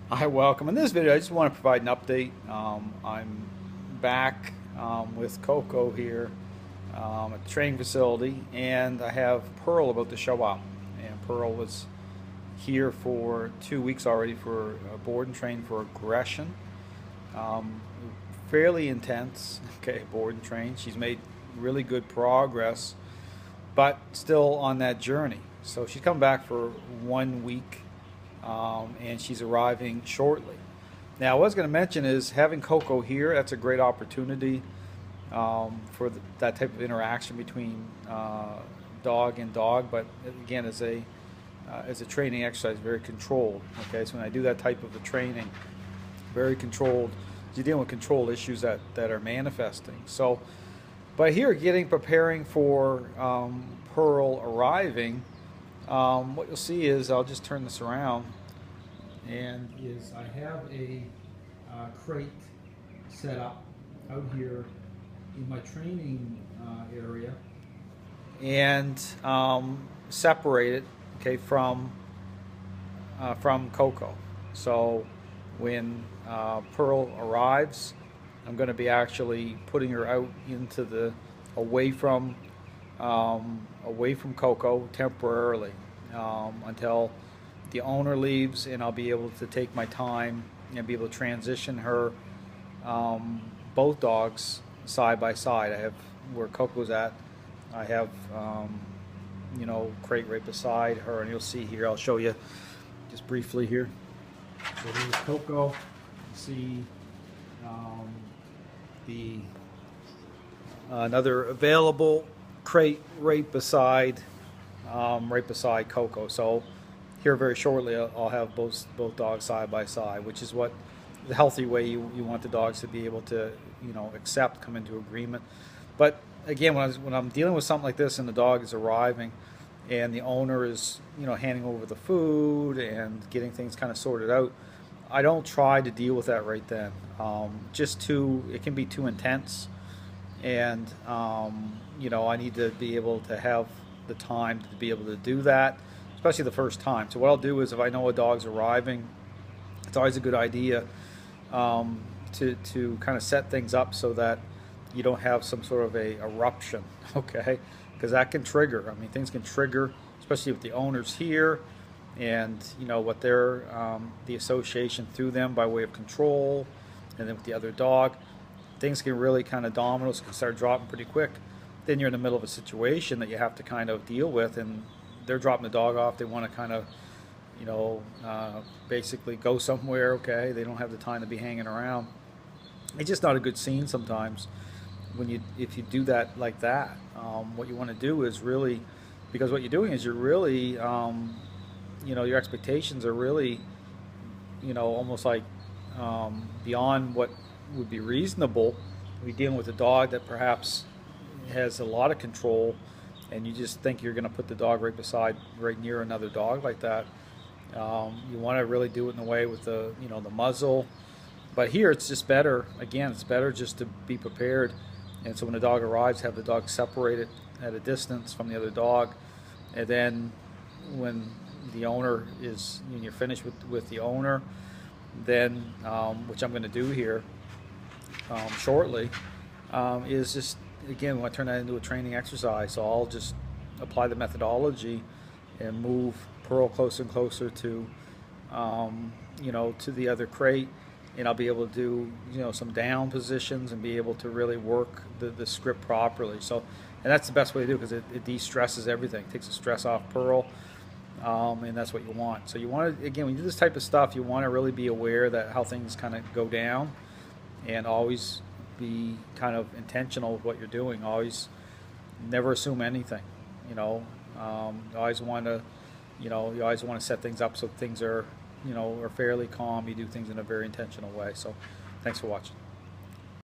Hi, welcome. In this video, I just want to provide an update. I'm back with Coco here at the training facility, and I have Pearl about to show up. And Pearl was here for 2 weeks already for board and train for aggression. Um, Fairly intense, okay, board and train. She's made really good progress, but still on that journey. So she's come back for 1 week, and she's arriving shortly. Now, what I was going to mention is having Coco here. That's a great opportunity for that type of interaction between dog and dog. But again, as a training exercise, very controlled. Okay, so when I do that type of a training, very controlled. You're dealing with control issues that are manifesting. So, but here, preparing for Pearl arriving, what you'll see is I'll just turn this around, and is I have a crate set up out here in my training area, and separated, okay, from Coco. So when Pearl arrives, I'm going to be actually putting her out into the away from Coco temporarily, until the owner leaves, and I'll be able to take my time and be able to transition her, both dogs side by side. I have where Coco's at. I have crate right beside her, and you'll see here. I'll show you just briefly here. So there's Coco. You see the another available crate right beside Coco. So here very shortly, I'll have both dogs side by side, which is what the healthy way you want the dogs to be able to accept, come into agreement. But again, when I'm dealing with something like this and the dog is arriving, and the owner is handing over the food and getting things kind of sorted out, I don't try to deal with that right then. It can be too intense, and I need to be able to have the time to be able to do that, especially the first time. So what I'll do is, if I know a dog's arriving, it's always a good idea to kind of set things up so that you don't have some sort of a eruption, okay? Because that can trigger. I mean, things can trigger, especially with the owners here, and what they're the association through them by way of control, and then with the other dog, things can really kind of dominoes can start dropping pretty quick. Then you're in the middle of a situation that you have to kind of deal with, and they're dropping the dog off. They want to kind of basically go somewhere. Okay, they don't have the time to be hanging around. It's just not a good scene sometimes if you do that like that. What you want to do is really, because what you're doing is you're really your expectations are really almost like beyond what would be reasonable. We're dealing with a dog that perhaps has a lot of control, and you just think you're going to put the dog right near another dog like that. You want to really do it in a way with the muzzle. But here it's just better. Again, it's better just to be prepared. And so when the dog arrives, have the dog separated at a distance from the other dog. And then when you're finished with the owner, then, which I'm going to do here shortly, is just, again, when I turn that into a training exercise. So I'll just apply the methodology and move Pearl closer and closer to the other crate, and I'll be able to do some down positions and be able to really work the script properly. So, and that's the best way to do it, because it de-stresses everything, it takes the stress off Pearl, and that's what you want. So you want to, again, when you do this type of stuff, you want to really be aware that how things kind of go down, and always be kind of intentional with what you're doing. Always never assume anything. You always want to set things up so things are fairly calm. You do things in a very intentional way. So thanks for watching.